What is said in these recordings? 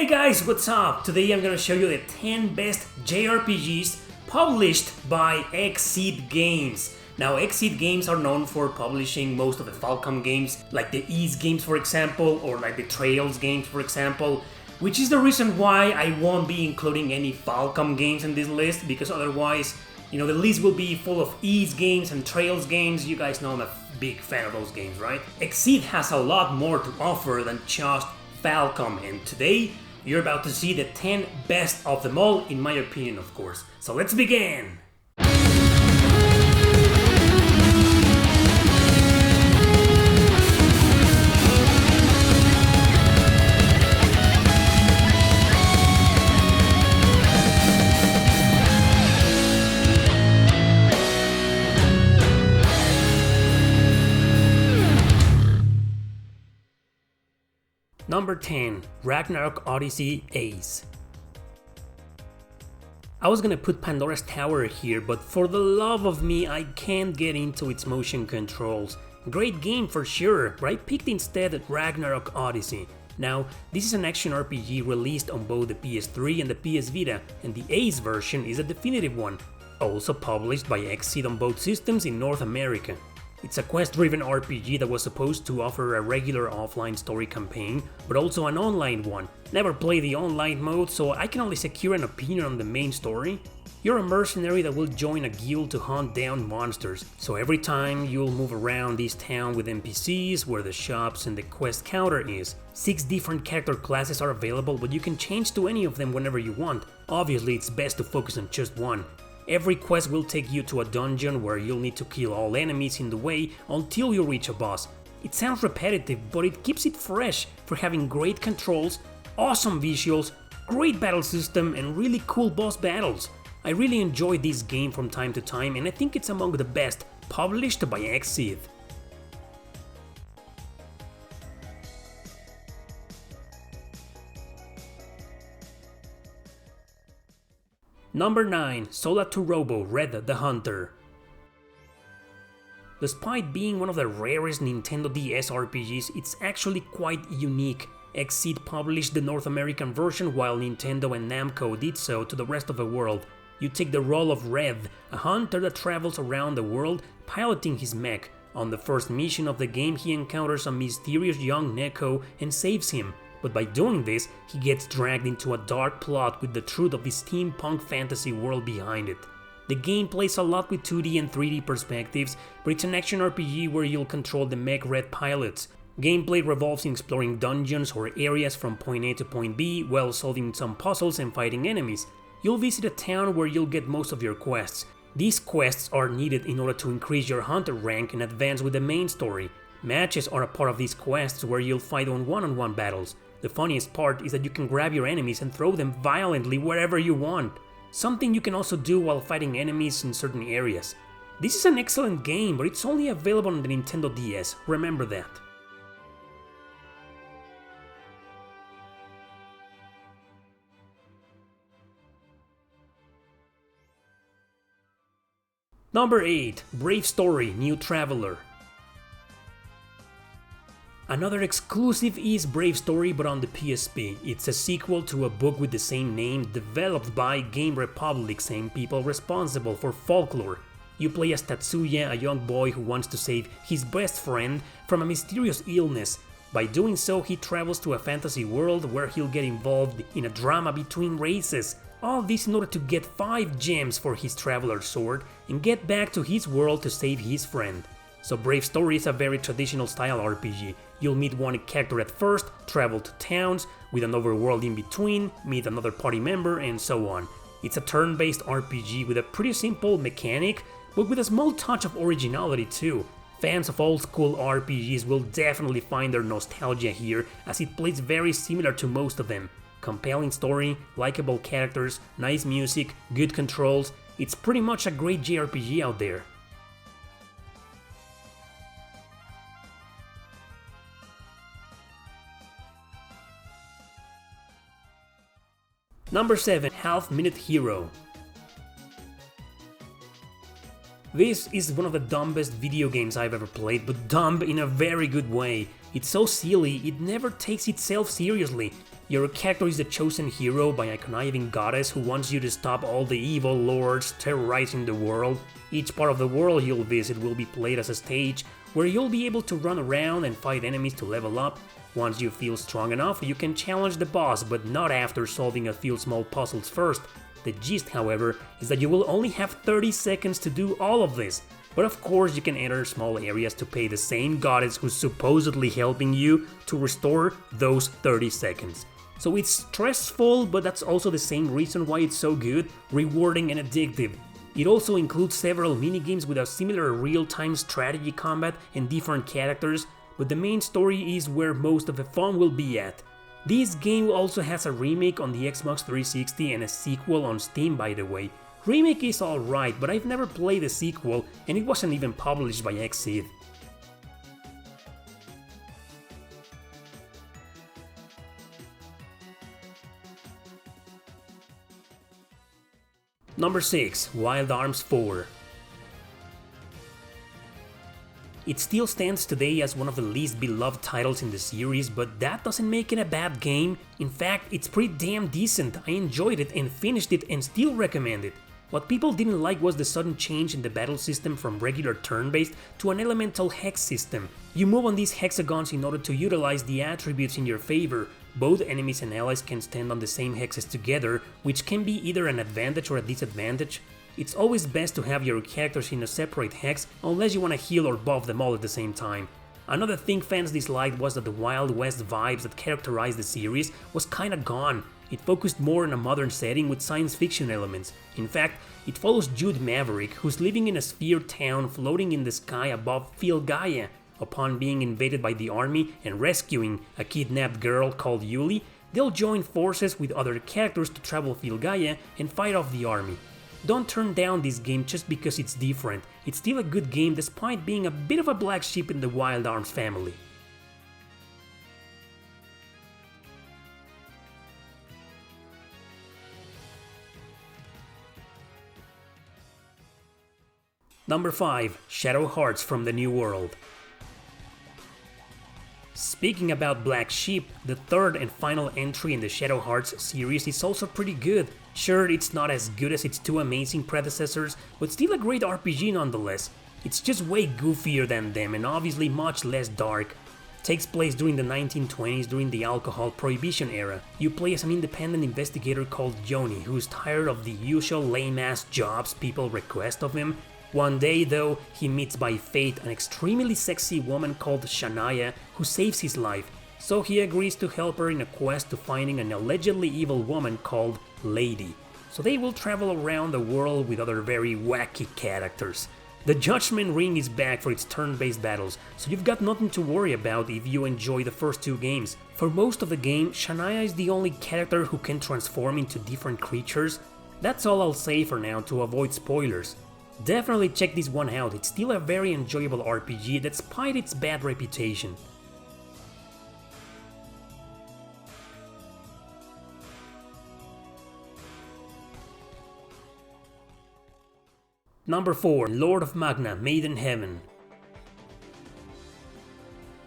Hey guys, what's up? Today I'm gonna show you the 10 best JRPGs published by XSeed Games. Now, XSeed Games are known for publishing most of the Falcom games, like the Ease games for example, or like the Trails games for example, which is the reason why I won't be including any Falcom games in this list, because otherwise, the list will be full of Ease games and Trails games. You guys know I'm a big fan of those games, right? XSeed has a lot more to offer than just Falcom, and today you're about to see the 10 best of them all, in my opinion, of course. So let's begin! Number 10. Ragnarok Odyssey Ace. I was gonna put Pandoras Tower here, but for the love of me, I can't get into its motion controls. Great game for sure, but I picked instead Ragnarok Odyssey. Now, this is an action RPG released on both the PS3 and the PS Vita, and the Ace version is a definitive one, also published by XSeed on both systems in North America. It's a quest-driven RPG that was supposed to offer a regular offline story campaign, but also an online one. Never played the online mode, so I can only secure an opinion on the main story. You're a mercenary that will join a guild to hunt down monsters, so every time you'll move around this town with NPCs, where the shops and the quest counter is. 6 different character classes are available, but you can change to any of them whenever you want. Obviously, it's best to focus on just one. Every quest will take you to a dungeon where you'll need to kill all enemies in the way until you reach a boss. It sounds repetitive, but it keeps it fresh for having great controls, awesome visuals, great battle system, and really cool boss battles. I really enjoy this game from time to time, and I think it's among the best published by XSeed. Number 9. Sola to Robo Red the Hunter. Despite being one of the rarest Nintendo DS RPGs, it's actually quite unique. XSeed published the North American version while Nintendo and Namco did so to the rest of the world. You take the role of Red, a hunter that travels around the world piloting his mech. On the first mission of the game, he encounters a mysterious young Neko and saves him. But by doing this, he gets dragged into a dark plot with the truth of this steampunk fantasy world behind it. The game plays a lot with 2D and 3D perspectives, but it's an action RPG where you'll control the mech Red pilots. Gameplay revolves in exploring dungeons or areas from point A to point B while solving some puzzles and fighting enemies. You'll visit a town where you'll get most of your quests. These quests are needed in order to increase your hunter rank and advance with the main story. Matches are a part of these quests where you'll fight on one-on-one battles. The funniest part is that you can grab your enemies and throw them violently wherever you want, something you can also do while fighting enemies in certain areas. This is an excellent game, but it's only available on the Nintendo DS, remember that. Number 8. Brave Story New Traveler. Another exclusive is Brave Story, but on the PSP. It's a sequel to a book with the same name, developed by Game Republic, same people responsible for Folklore. You play as Tatsuya, a young boy who wants to save his best friend from a mysterious illness. By doing so, he travels to a fantasy world where he'll get involved in a drama between races. All this in order to get 5 gems for his Traveler Sword and get back to his world to save his friend. So Brave Story is a very traditional style RPG. You'll meet one character at first, travel to towns, with an overworld in between, meet another party member, and so on. It's a turn-based RPG with a pretty simple mechanic, but with a small touch of originality too. Fans of old school RPGs will definitely find their nostalgia here, as it plays very similar to most of them. Compelling story, likable characters, nice music, good controls. It's pretty much a great JRPG out there. Number 7. Half-Minute Hero. This is one of the dumbest video games I've ever played, but dumb in a very good way. It's so silly, it never takes itself seriously. Your character is the chosen hero by a conniving goddess who wants you to stop all the evil lords terrorizing the world. Each part of the world you'll visit will be played as a stage where you'll be able to run around and fight enemies to level up. Once you feel strong enough, you can challenge the boss, but not after solving a few small puzzles first. The gist, however, is that you will only have 30 seconds to do all of this. But of course you can enter small areas to pay the same goddess who's supposedly helping you to restore those 30 seconds. So it's stressful, but that's also the same reason why it's so good, rewarding and addictive. It also includes several minigames with a similar real-time strategy combat and different characters, but the main story is where most of the fun will be at. This game also has a remake on the Xbox 360 and a sequel on Steam, by the way. Remake is alright, but I've never played the sequel and it wasn't even published by XSeed. Number 6. Wild Arms 4. It still stands today as one of the least beloved titles in the series, but that doesn't make it a bad game. In fact, it's pretty damn decent. I enjoyed it and finished it and still recommend it. What people didn't like was the sudden change in the battle system from regular turn-based to an elemental hex system. You move on these hexagons in order to utilize the attributes in your favor. Both enemies and allies can stand on the same hexes together, which can be either an advantage or a disadvantage. It's always best to have your characters in a separate hex unless you want to heal or buff them all at the same time. Another thing fans disliked was that the Wild West vibes that characterized the series was kinda gone. It focused more on a modern setting with science fiction elements. In fact, it follows Jude Maverick, who's living in a sphere town floating in the sky above Filgaia. Upon being invaded by the army and rescuing a kidnapped girl called Yuli, they'll join forces with other characters to travel Filgaia and fight off the army. Don't turn down this game just because it's different. It's still a good game despite being a bit of a black sheep in the Wild Arms family. Number 5. Shadow Hearts from the New World. Speaking about Black Sheep, the third and final entry in the Shadow Hearts series is also pretty good. Sure, it's not as good as its two amazing predecessors, but still a great RPG nonetheless. It's just way goofier than them and obviously much less dark. It takes place during the 1920s during the alcohol prohibition era. You play as an independent investigator called Joni, who's tired of the usual lame-ass jobs people request of him. One day, though, he meets by fate an extremely sexy woman called Shania who saves his life, so he agrees to help her in a quest to finding an allegedly evil woman called Lady. So they will travel around the world with other very wacky characters. The Judgment Ring is back for its turn-based battles, so you've got nothing to worry about if you enjoy the first two games. For most of the game, Shania is the only character who can transform into different creatures. That's all I'll say for now to avoid spoilers. Definitely check this one out, it's still a very enjoyable RPG despite its bad reputation. Number 4. Lord of MAGNA, Maiden Heaven.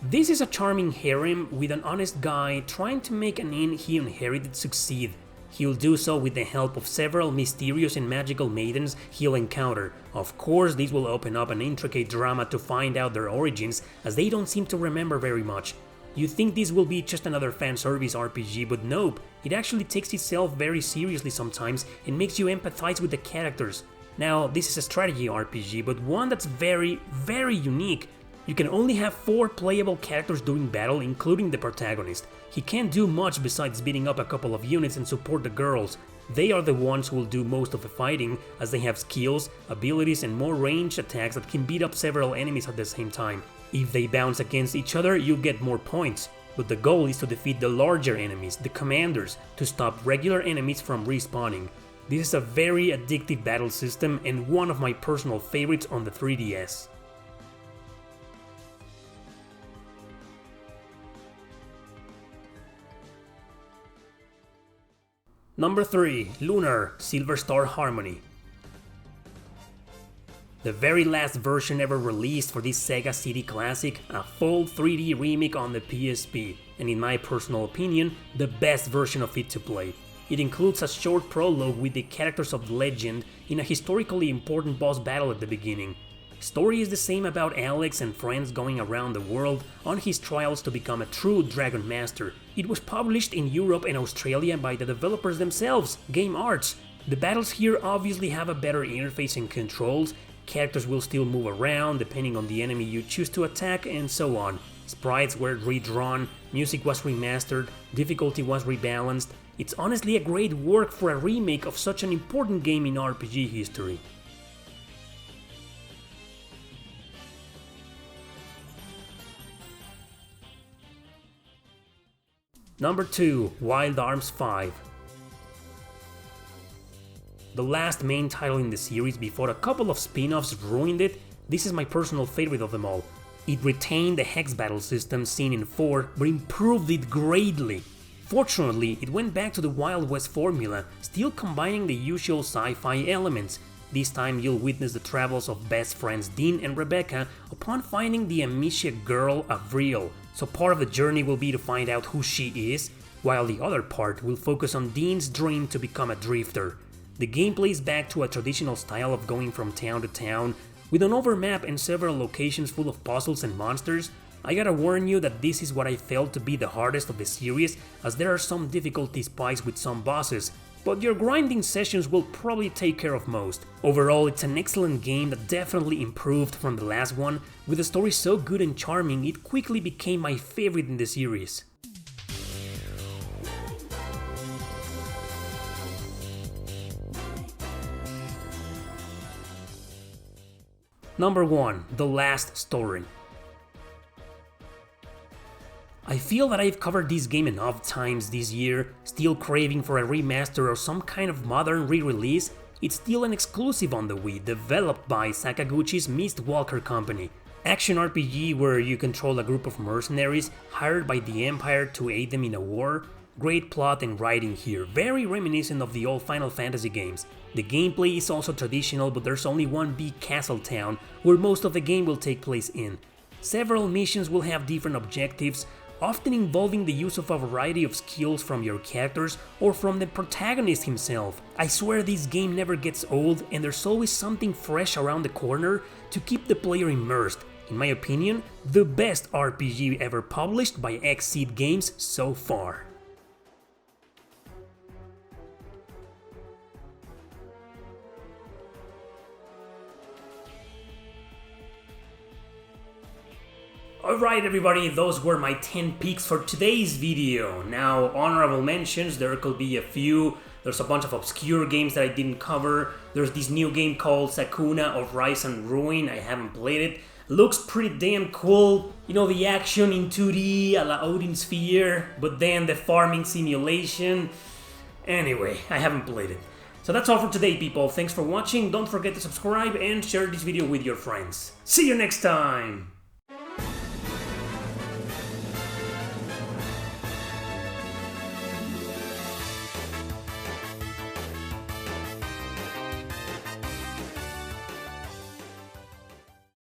This is a charming harem with an honest guy trying to make an inn he inherited succeed. He'll do so with the help of several mysterious and magical maidens he'll encounter. Of course, this will open up an intricate drama to find out their origins, as they don't seem to remember very much. You think this will be just another fanservice RPG, but nope, it actually takes itself very seriously sometimes and makes you empathize with the characters. Now, this is a strategy RPG, but one that's very, very unique. You can only have 4 playable characters during battle, including the protagonist. He can't do much besides beating up a couple of units and support the girls. They are the ones who will do most of the fighting, as they have skills, abilities and more ranged attacks that can beat up several enemies at the same time. If they bounce against each other, you get more points. But the goal is to defeat the larger enemies, the commanders, to stop regular enemies from respawning. This is a very addictive battle system and one of my personal favorites on the 3DS. Number 3. Lunar, Silver Star Harmony. The very last version ever released for this Sega CD classic, a full 3D remake on the PSP, and in my personal opinion, the best version of it to play. It includes a short prologue with the characters of legend in a historically important boss battle at the beginning. Story is the same about Alex and friends going around the world on his trials to become a true Dragon Master. It was published in Europe and Australia by the developers themselves, Game Arts. The battles here obviously have a better interface and controls, characters will still move around depending on the enemy you choose to attack and so on. Sprites were redrawn, music was remastered, difficulty was rebalanced. It's honestly a great work for a remake of such an important game in RPG history. Number 2, Wild Arms 5. The last main title in the series before a couple of spin-offs ruined it, this is my personal favorite of them all. It retained the hex battle system seen in 4, but improved it greatly. Fortunately, it went back to the Wild West formula, still combining the usual sci-fi elements. This time you'll witness the travels of best friends Dean and Rebecca upon finding the amnesia girl Avril. So part of the journey will be to find out who she is, while the other part will focus on Dean's dream to become a drifter. The gameplay is back to a traditional style of going from town to town, with an overmap and several locations full of puzzles and monsters. I gotta warn you that this is what I felt to be the hardest of the series, as there are some difficulty spikes with some bosses, but your grinding sessions will probably take care of most. Overall, it's an excellent game that definitely improved from the last one, with a story so good and charming it quickly became my favorite in the series. Number 1, The Last Story. I feel that I've covered this game enough times this year, still craving for a remaster or some kind of modern re-release. It's still an exclusive on the Wii, developed by Sakaguchi's Mistwalker company. Action RPG where you control a group of mercenaries hired by the Empire to aid them in a war. Great plot and writing here, very reminiscent of the old Final Fantasy games. The gameplay is also traditional, but there's only one big castle town where most of the game will take place in. Several missions will have different objectives, often involving the use of a variety of skills from your characters or from the protagonist himself. I swear this game never gets old, and there's always something fresh around the corner to keep the player immersed. In my opinion, the best RPG ever published by XSeed Games so far. Alright everybody, those were my 10 picks for today's video. Now, honorable mentions, there could be a few. There's a bunch of obscure games that I didn't cover. There's this new game called Sakuna of Rise and Ruin, I haven't played it. Looks pretty damn cool. You know, the action in 2D a la Odin Sphere, but then the farming simulation. Anyway, I haven't played it. So that's all for today, people. Thanks for watching. Don't forget to subscribe and share this video with your friends. See you next time!